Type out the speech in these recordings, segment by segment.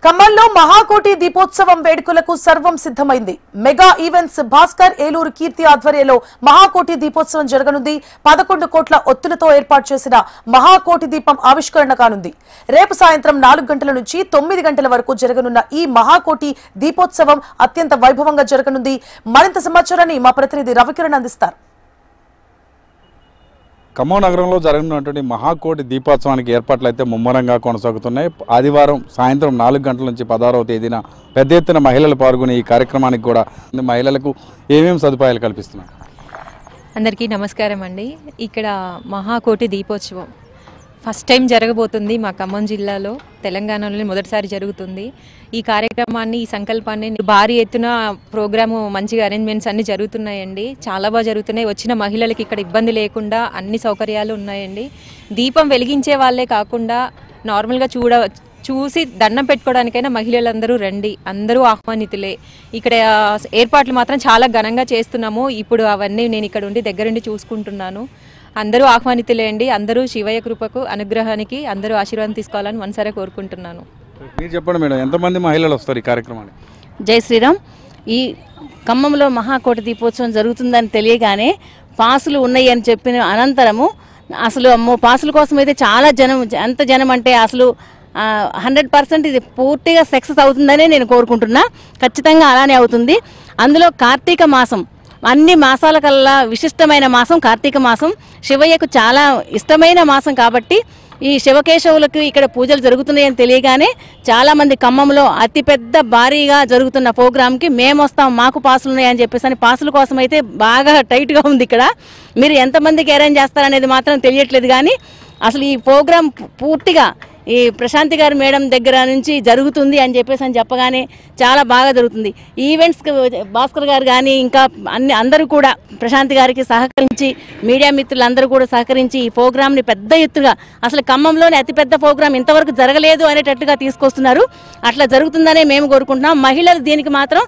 ఖమ్మంలో మహాకోటి దీపోత్సవం వేడుకలకు సర్వం సిద్ధమైంది. మెగా ఈవెంట్స్ భాస్కర్ ఏలూరు కీర్తి ఆధ్వర్యంలో మహాకోటి దీపోత్సవం జరగనుంది. 11 కోట్ల ఒత్తులతో ఏర్పాటు చేసిన మహాకోటి దీపం ఆవిష్కరణ కానుంది. రేపు సాయంత్రం 4 గంటల నుంచి 9 గంటల వరకు జరగనున్న ఈ మహాకోటి దీపోత్సవం అత్యంత వైభవంగా జరగనుంది. మరింత సమాచారాన్ని మా ప్రతినిధి రవికిరణ్ అందిస్తారు. ఖమ్మం నగరంలో జరగనున్నటువంటి మహాకోటి దీపోత్సవానికి ఏర్పాట్లు అయితే ముమ్మరంగా కొనసాగుతున్నాయి. ఆదివారం సాయంత్రం 4 గంటల నుంచి 16వ తేదీన పెద్ద ఎత్తున మహిళలు పాల్గొనే ఈ కార్యక్రమానికి కూడా మహిళలకు ఏమేమి సదుపాయాలు కల్పిస్తున్నారు? అందరికీ నమస్కారం అండి. ఇక్కడ మహాకోటి దీపోత్సవం ఫస్ట్ టైం జరగబోతుంది. మా ఖమ్మం జిల్లాలో, తెలంగాణలో మొదటిసారి జరుగుతుంది. ఈ కార్యక్రమాన్ని, ఈ సంకల్పాన్ని భారీ ఎత్తున ప్రోగ్రాము, మంచిగా అరేంజ్మెంట్స్ అన్నీ జరుగుతున్నాయండి. చాలా బాగా జరుగుతున్నాయి. వచ్చిన మహిళలకి ఇక్కడ ఇబ్బంది లేకుండా అన్ని సౌకర్యాలు ఉన్నాయండి. దీపం వెలిగించే వాళ్ళే కాకుండా నార్మల్గా చూసి దండం పెట్టుకోవడానికైనా మహిళలందరూ రండి, అందరూ ఆహ్వానితులే. ఇక్కడ ఏర్పాట్లు మాత్రం చాలా ఘనంగా చేస్తున్నాము. ఇప్పుడు అవన్నీ నేను ఇక్కడ ఉండి దగ్గరుండి చూసుకుంటున్నాను. అందరూ ఆహ్వానితులే అండి. అందరూ శివయ్య కృపకు, అనుగ్రహానికి అందరూ ఆశీర్వాదం తీసుకోవాలని మనసారా కోరుకుంటున్నాను. మీరు చెప్పండి మేడం, ఎంతమంది మహిళలు వస్తారు ఈ కార్యక్రమానికి? జై శ్రీరామ్. ఈ ఖమ్మంలో మహాకోటి దీపోత్సవం జరుగుతుందని తెలియగానే పాసులు ఉన్నాయి అని చెప్పిన అనంతరము అసలు అమ్మో పాసుల కోసం అయితే చాలా జనం, ఎంత జనం అంటే అసలు 100% ఇది పూర్తిగా సక్సెస్ అవుతుందనే నేను కోరుకుంటున్నా. ఖచ్చితంగా అలానే అవుతుంది. అందులో కార్తీక మాసం, అన్ని మాసాల కల్లా విశిష్టమైన మాసం కార్తీక మాసం. శివయ్యకు చాలా ఇష్టమైన మాసం కాబట్టి ఈ శివకేశవులకు ఇక్కడ పూజలు జరుగుతున్నాయని తెలియగానే చాలామంది ఖమ్మంలో అతిపెద్ద భారీగా జరుగుతున్న ప్రోగ్రామ్కి మేము వస్తాం, మాకు పాసులు ఉన్నాయని చెప్పేసి అని పాసుల కోసం అయితే బాగా టైట్గా ఉంది ఇక్కడ. మీరు ఎంతమందికి అరేంజ్ చేస్తారనేది మాత్రం తెలియట్లేదు. కానీ అసలు ఈ ప్రోగ్రాం పూర్తిగా ఈ ప్రశాంతి గారి మేడం దగ్గర నుంచి జరుగుతుంది అని చెప్పగానే చాలా బాగా జరుగుతుంది. ఈవెంట్స్కి భాస్కర్ గారు కానీ ఇంకా అందరూ కూడా ప్రశాంతి గారికి సహకరించి, మీడియా మిత్రులందరూ కూడా సహకరించి ఈ ప్రోగ్రామ్ని పెద్ద ఎత్తుగా, అసలు ఖమ్మంలోనే అతిపెద్ద ప్రోగ్రాం ఇంతవరకు జరగలేదు అనేటట్టుగా తీసుకొస్తున్నారు. అట్లా జరుగుతుందనే మేము కోరుకుంటున్నాం. మహిళలు దీనికి మాత్రం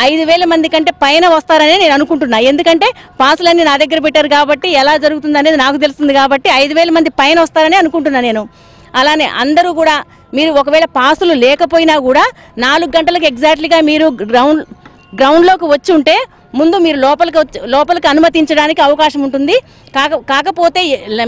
5,000 మంది కంటే పైన వస్తారనే నేను అనుకుంటున్నా. ఎందుకంటే పాసులన్నీ నా దగ్గర పెట్టారు కాబట్టి ఎలా జరుగుతుంది అనేది నాకు తెలుస్తుంది కాబట్టి 5,000 మంది పైన వస్తారని అనుకుంటున్నా నేను. అలానే అందరూ కూడా మీరు ఒకవేళ పాసులు లేకపోయినా కూడా 4 గంటలకు ఎగ్జాక్ట్లీగా మీరు గ్రౌండ్లోకి వచ్చి ఉంటే ముందు మీరు లోపలికి అనుమతించడానికి అవకాశం ఉంటుంది. కాకపోతే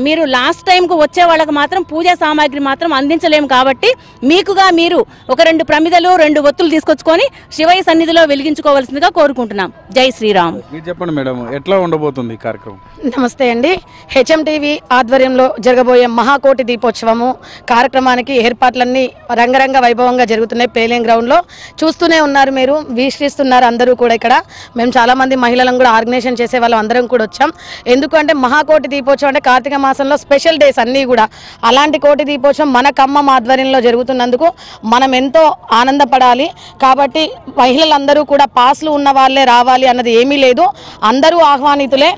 మీరు లాస్ట్ టైంకు వచ్చే వాళ్ళకి మాత్రం పూజా సామాగ్రి మాత్రం అందించలేము కాబట్టి మీకుగా మీరు ఒక 2 ప్రమిదలు 2 ఒత్తులు తీసుకొచ్చుకొని శివయ్య సన్నిధిలో వెలిగించుకోవాల్సిందిగా కోరుకుంటున్నాం. జై శ్రీరామ్. మీరు చెప్పండి మేడం, ఎట్లా ఉండబోతుంది ఈ కార్యక్రమం? నమస్తే అండి. హెచ్ఎంటీవీ ఆధ్వర్యంలో జరగబోయే మహాకోటి దీపోత్సవము కార్యక్రమానికి ఏర్పాట్లన్నీ రంగరంగ వైభవంగా జరుగుతున్నాయి. పేలింగ్ గ్రౌండ్లో చూస్తూనే ఉన్నారు, మీరు వీక్షిస్తున్నారు అందరూ కూడా. ఇక్కడ మేము చాలా మంది మహిళలను కూడా ఆర్గనైజేషన్ చేసే వాళ్ళం అందరం కూడా వచ్చాం. ఎందుకంటే మహాకోటి దీపోత్సవం అంటే కార్తీక మాసంలో స్పెషల్ డేస్ అన్నీ కూడా. అలాంటి కోటి దీపోత్సవం మన ఖమ్మం ఆధ్వర్యంలో జరుగుతున్నందుకు మనం ఎంతో ఆనందపడాలి. కాబట్టి మహిళలందరూ కూడా పాసులు ఉన్న వాళ్ళే రావాలి అన్నది ఏమీ లేదు, అందరూ ఆహ్వానితులే.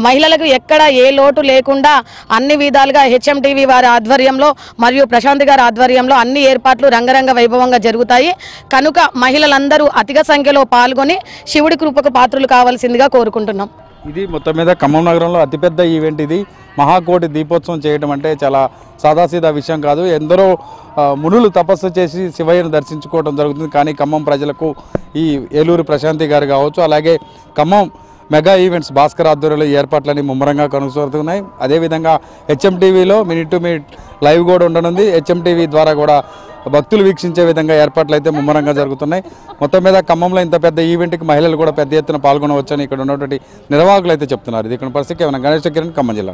మహిళలకు ఎక్కడ ఏ లోటు లేకుండా అన్ని విధాలుగా హెచ్ఎంటీవీ వారి ఆధ్వర్యంలో మరియు ప్రశాంతి గారి ఆధ్వర్యంలో అన్ని ఏర్పాట్లు రంగరంగ వైభవంగా జరుగుతాయి. కనుక మహిళలందరూ అధిక సంఖ్యలో పాల్గొని శివుడి కృపకు పాత్రలు కావాల్సిందిగా కోరుకుంటున్నాం. ఇది మొత్తం మీద ఖమ్మం నగరంలో అతిపెద్ద ఈవెంట్ ఇది. మహాకోటి దీపోత్సవం చేయడం అంటే చాలా సాదాసీదా విషయం కాదు. ఎందరో మునులు తపస్సు చేసి శివయ్యను దర్శించుకోవడం జరుగుతుంది. కానీ ఖమ్మం ప్రజలకు ఈ ఏలూరు ప్రశాంతి గారు కావచ్చు, అలాగే ఖమ్మం మెగా ఈవెంట్స్ భాస్కర్ ఆధ్వర్యంలో ఏర్పాట్లన్నీ ముమ్మరంగా కొనసాగుతున్నాయి. అదేవిధంగా హెచ్ఎంటీవీలో మినిట్ టు మినిట్ లైవ్ కూడా ఉండనుంది. హెచ్ఎంటీవీ ద్వారా కూడా భక్తులు వీక్షించే విధంగా ఏర్పాట్లు అయితే ముమ్మరంగా జరుగుతున్నాయి. మొత్తం మీద ఖమ్మంలో ఇంత పెద్ద ఈవెంట్కి మహిళలు కూడా పెద్ద ఎత్తున పాల్గొనవచ్చని ఇక్కడ ఉన్నటువంటి నిర్వాహకులు అయితే చెప్తున్నారు. ఇది ఇక్కడ పరిస్థితి. గణేష్ కిరణ్, ఖమ్మం జిల్లా.